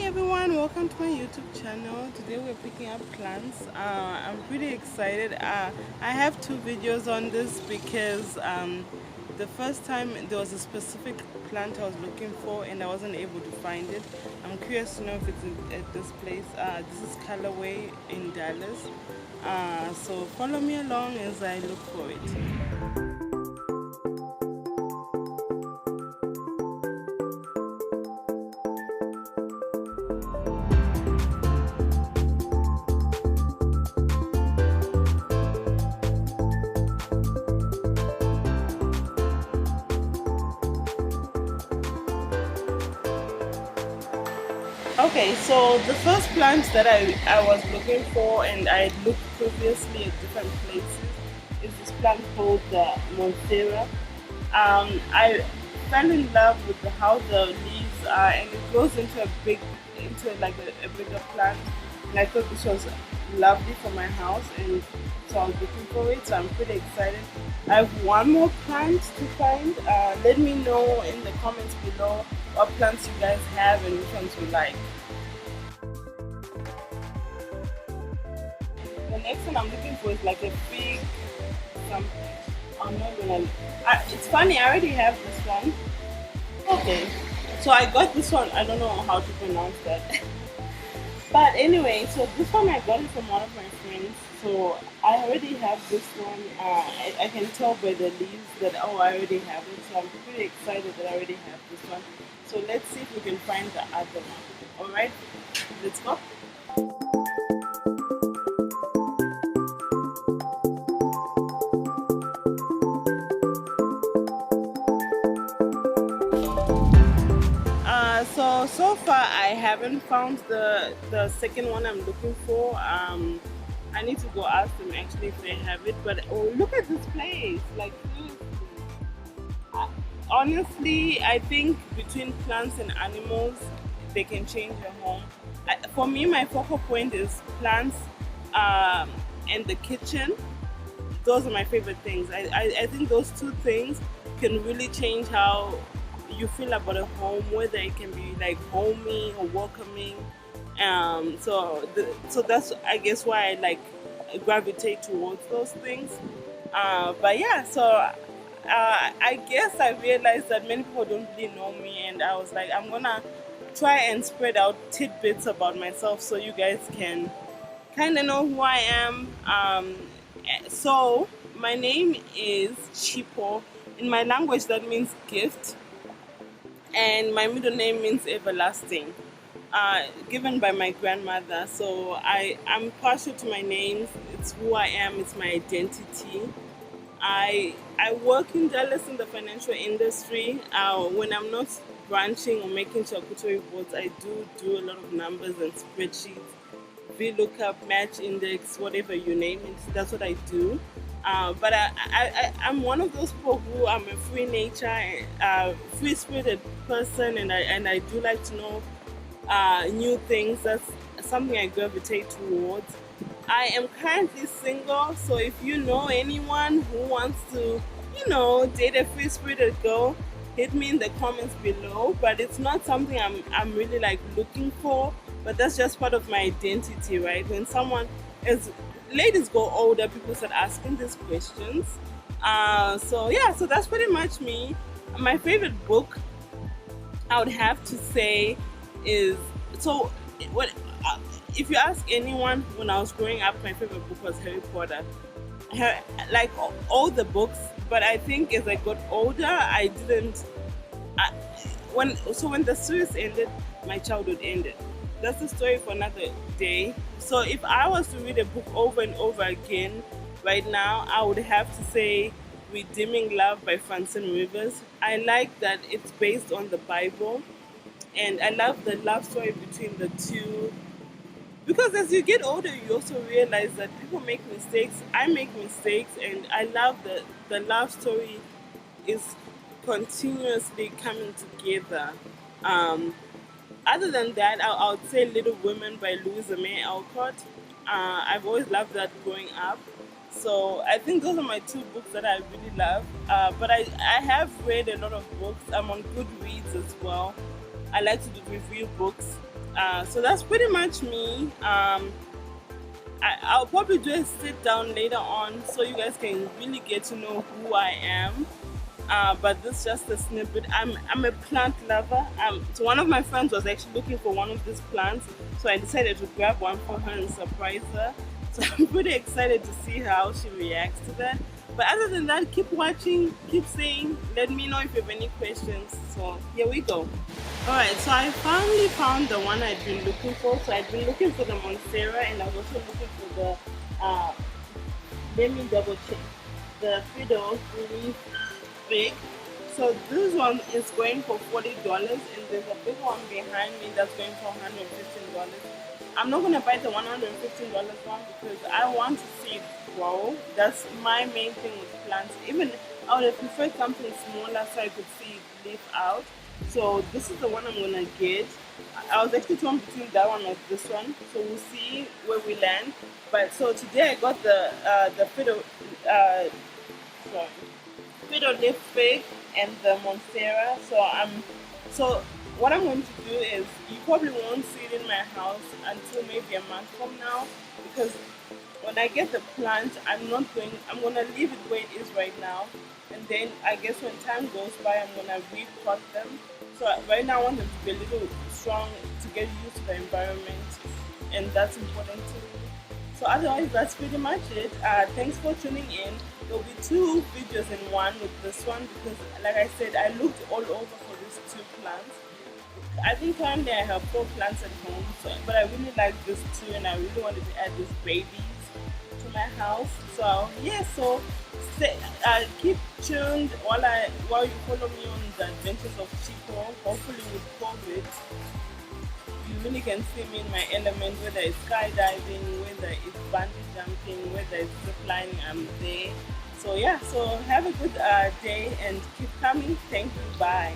everyone, welcome to my YouTube channel. Today we're picking up plants. I'm pretty excited. I have two videos on this because the first time there was a specific plant I was looking for and I wasn't able to find it. I'm curious to know if it's at this place. This is Colorway in Dallas. So follow me along as I look for it. Okay, so the first plant that I was looking for and I looked previously at different places is this plant called the Monstera. I fell in love with how the leaves are, and it grows into a bigger plant, and I thought this was lovely for my house, and so I was looking for it, so I'm pretty excited. I have one more plant to find. Let me know in the comments below what plants you guys have and which ones you like. The next one I'm looking for is like a fig something. I'm not gonna. It's funny, I already have this one. Okay, so I got this one. I don't know how to pronounce that. But anyway, so this one I got it from one of my friends. So I already have this one. I can tell by the leaves that I already have it. So I'm pretty excited that I already have this one. So let's see if we can find the other one. Alright, let's go. So far I haven't found the second one I'm looking for. I need to go ask them actually if they have it. But oh, look at this place! Like seriously. Honestly, I think between plants and animals, they can change your home. For me, my focal point is plants and the kitchen. Those are my favorite things. I think those two things can really change how you feel about a home, whether it can be like homey or welcoming. So that's, I guess, why I like gravitate towards those things. But yeah, so I guess I realized that many people don't really know me, and I was like, I'm gonna try and spread out tidbits about myself so you guys can kind of know who I am. So my name is Chipo. In my language, that means gift, and my middle name means everlasting, given by my grandmother. So I'm partial to my names. It's who I am. It's my identity. I work in Dallas in the financial industry. When I'm not branching or making charcuterie boards, I do a lot of numbers and spreadsheets, VLOOKUP, match index, whatever you name it. That's what I do. But I'm one of those people who I'm a free nature, free-spirited person, and I do like to know new things. That's something I gravitate towards. I am currently single, so if you know anyone who wants to, date a free-spirited girl, hit me in the comments below. But it's not something I'm really like looking for, but that's just part of my identity, right? When ladies go older, people start asking these questions. So yeah, so that's pretty much me. My favorite book, I would have to say, is if you ask anyone, when I was growing up, my favorite book was Harry Potter. Like all the books, but I think as I got older, I didn't. When the series ended, my childhood ended. That's a story for another day. So if I was to read a book over and over again right now, I would have to say Redeeming Love by Francine Rivers. I like that it's based on the Bible, and I love the love story between the two. Because as you get older, you also realize that people make mistakes. I make mistakes, and I love that the love story is continuously coming together. Other than that, I would say Little Women by Louisa May Alcott. I've always loved that growing up. So I think those are my two books that I really love. But I have read a lot of books. I'm on Goodreads as well. I like to do review books. So that's pretty much me. I'll probably do a sit down later on so you guys can really get to know who I am. But this is just a snippet. I'm a plant lover. So one of my friends was actually looking for one of these plants, so I decided to grab one for her and surprise her. So I'm pretty excited to see how she reacts to that. But other than that, keep watching, keep saying, let me know if you have any questions. So here we go. Alright, so I finally found the one I'd been looking for. So I'd been looking for the Monstera, and I was also looking for the, let me double check, the FIDDLE Leaf FIG. So this one is going for $40, and there's a big one behind me that's going for $115. I'm not going to buy the $115 one because I want to see it grow. That's my main thing with plants. Even I would have preferred something smaller so I could see it leaf out. So this is the one I'm going to get. I was actually torn between that one or this one, so we'll see where we land. But so today I got the FIDDLE Leaf FIG and the Monstera. So what I'm going to do is, you probably won't see it in my house until maybe a month from now, because when I get the plant, I'm gonna leave it where it is right now, and then I guess when time goes by, I'm gonna repot them. So right now I want them to be a little strong to get used to the environment, and that's important to me. So otherwise, that's pretty much it. Thanks for tuning in. There'll be 2 videos in one with this one, because like I said, I looked all over for these 2 plants. I think currently I have 4 plants at home, but I really like this too, and I really wanted to add these babies to my house. So yeah, so keep tuned while you follow me on the adventures of Chico. Hopefully with COVID, you really can see me in my element, whether it's skydiving, whether it's bungee jumping, whether it's ziplining, I'm there. So yeah, so have a good day and keep coming. Thank you. Bye.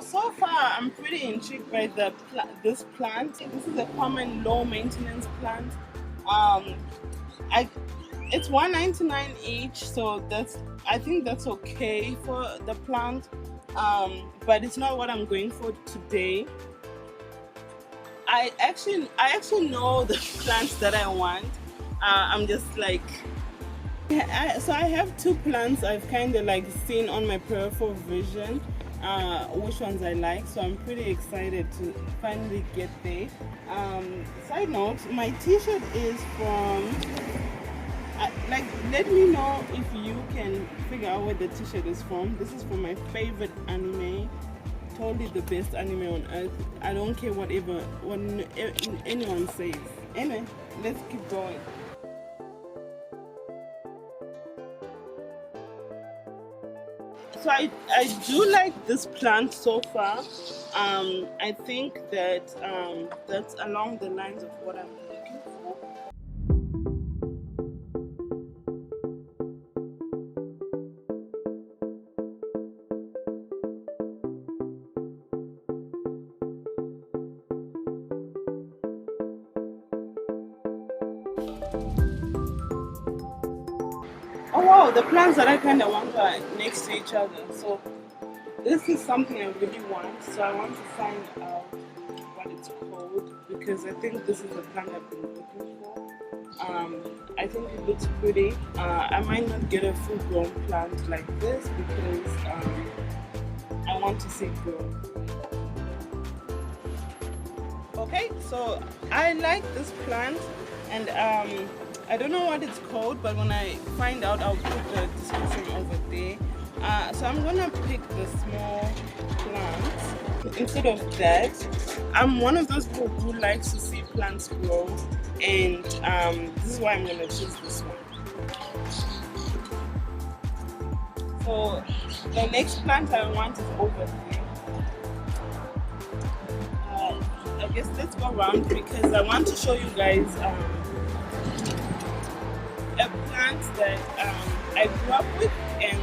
So far I'm pretty intrigued by this plant. This is a common low maintenance plant. It's $1.99 each, so I think that's okay for the plant. But it's not what I'm going for today. I actually know the plants that I want. I'm just like, so I have 2 plants I've kind of like seen on my peripheral vision, which ones I like, so I'm pretty excited to finally get there. Side note, my t-shirt is from, let me know if you can figure out where the t-shirt is from. This is from my favorite anime, totally the best anime on earth. I don't care what anyone says. Anyway, let's keep going. So I do like this plant so far. I think that that's along the lines of what I'm looking for. Oh wow, the plants that I kind of want are next to each other. So this is something I really want. So I want to find out what it's called, because I think this is the plant I've been looking for. I think it looks pretty. I might not get a full-grown plant like this because I want to see it grow. Okay, so I like this plant, and I don't know what it's called, but when I find out, I'll put the description over there. So I'm gonna pick the small plants. Instead of that, I'm one of those people who likes to see plants grow, and this is why I'm gonna choose this one. So the next plant I want is over here. I guess let's go around because I want to show you guys a plant that I grew up with, and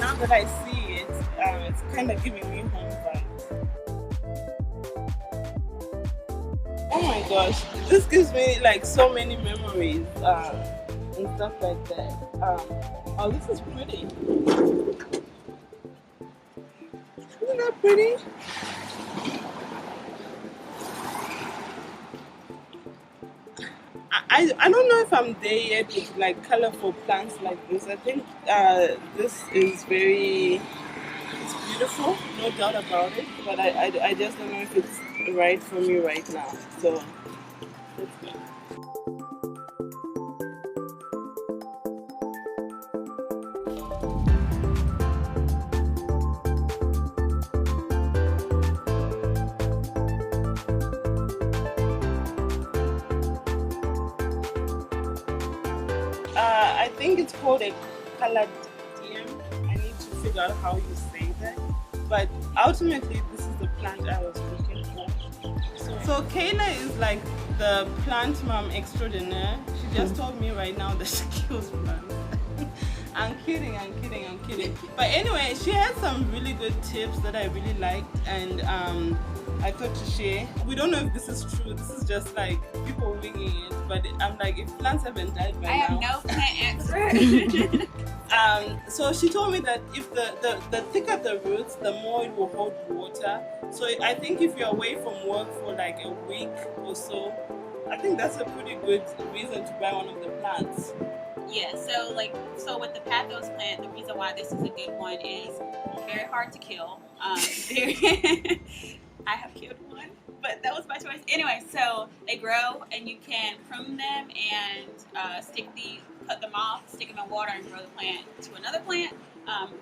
now that I see it, it's kind of giving me home vibes. Oh my gosh, this gives me like so many memories and stuff like that. Oh, this is pretty. Isn't that pretty? I don't know if I'm there yet with like colorful plants like this. I think this is it's beautiful, no doubt about it, but I just don't know if it's right for me right now. So let's go. I think it's called a colored DM. I need to figure out how you say that. But ultimately, this is the plant I was looking for. So Kayla is like the plant mom extraordinaire. She just told me right now that she kills plants. I'm kidding. But anyway, she had some really good tips that I really liked, and I thought to share. We don't know if this is true. This is just like people winging it. But I'm like, if plants haven't died by now. I have no plant expert. So she told me that if the thicker the roots, the more it will hold water. So I think if you're away from work for like a week or so, I think that's a pretty good reason to buy one of the plants. Yeah, so with the pathos plant, the reason why this is a good one is very hard to kill. I have killed one, but that was my choice. Anyway, so they grow and you can prune them and cut them off, stick them in water and grow the plant to another plant,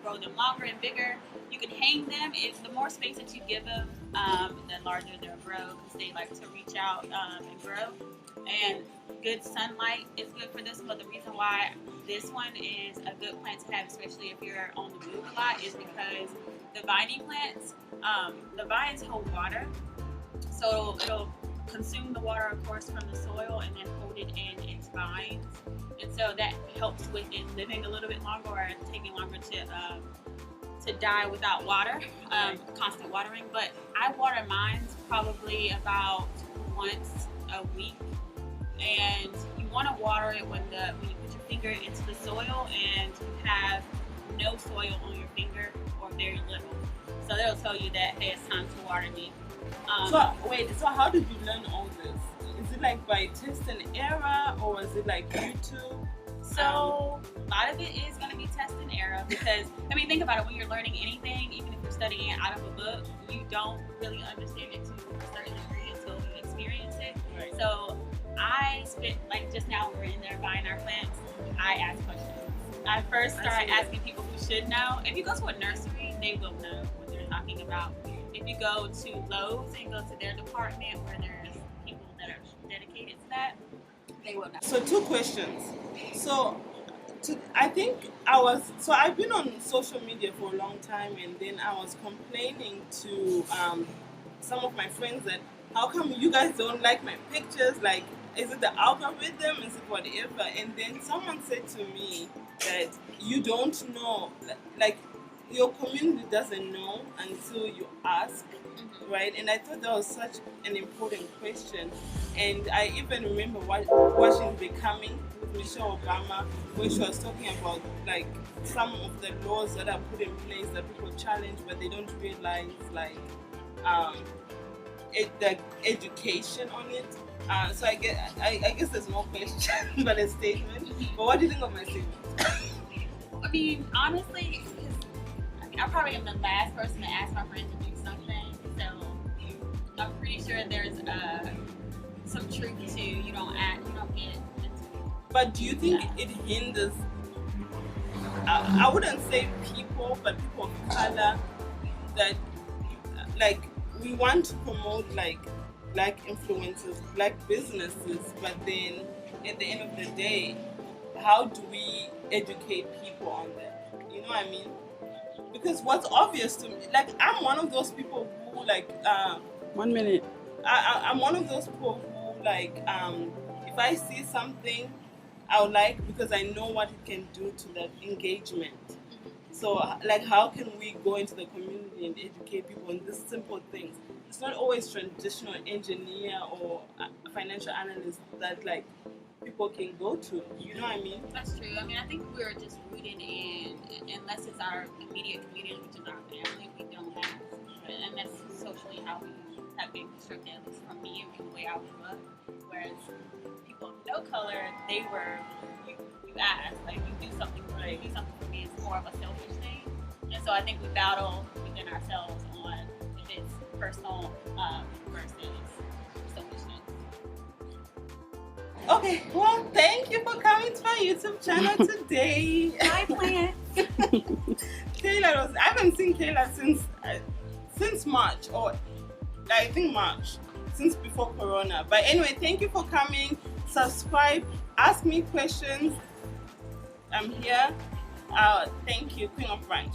grow them longer and bigger. You can hang them. The more space that you give them, the larger they'll grow because they like to reach out and grow. And good sunlight is good for this one, but the reason why this one is a good plant to have, especially if you're on the move a lot, is because the vining plants, the vines hold water, so it'll consume the water, of course, from the soil and then hold it in its vines, and so that helps with it living a little bit longer or taking longer to die without water, constant watering. But I water mine probably about once a week. And you want to water it when you put your finger into the soil and you have no soil on your finger or very little. So they'll tell you that, hey, it's time to water me. So how did you learn all this? Is it like by test and error, or is it like YouTube? So a lot of it is going to be test and error because, I mean, think about it. When you're learning anything, even if you're studying it out of a book, you don't really understand it to a certain degree until you experience it. Right. So I spent, like just now we're in there buying our plants, I ask questions. I first started asking people who should know. If you go to a nursery, they will know what they're talking about. If you go to Lowe's and go to their department where there's people that are dedicated to that, they will know. So 2 questions. So I've been on social media for a long time, and then I was complaining to some of my friends that how come you guys don't like my pictures? Like, is it the algorithm? Is it whatever? And then someone said to me that you don't know, like your community doesn't know until you ask, right? And I thought that was such an important question. And I even remember watching Becoming with Michelle Obama, where she was talking about like some of the laws that are put in place that people challenge, but they don't realize like the education on it. So I guess there's no question, but a statement. But what do you think of my statement? I mean, honestly, I probably am the last person to ask my friends to do something, so I'm pretty sure there's some truth to you don't get into it. But do you think it hinders? I wouldn't say people, but people of color that like we want to promote like black influencers, black businesses, but then at the end of the day, how do we educate people on that? You know what I mean? Because what's obvious to me, like I'm one of those people who like 1 minute. I'm one of those people who like if I see something I would like, because I know what it can do to that engagement. So like how can we go into the community and educate people on these simple things? It's not always traditional engineer or financial analyst that like people can go to. You know what I mean? That's true. I mean, I think we're just rooted in, unless it's our immediate community, which is our family, we don't have, and that's socially how we have been constructed, at least for me and the way I grew up. Whereas people of no color, they were, you ask, like, you do something for me, you do something for me, it's more of a selfish thing. And so I think we battle within ourselves on if it's personal versus selfishness. Okay, well, thank you for coming to my YouTube channel today. Bye, plants. Kayla I haven't seen Kayla since March, or I think March, since before Corona. But anyway, thank you for coming. Subscribe, ask me questions. I'm here. Thank you, Queen of Brunch.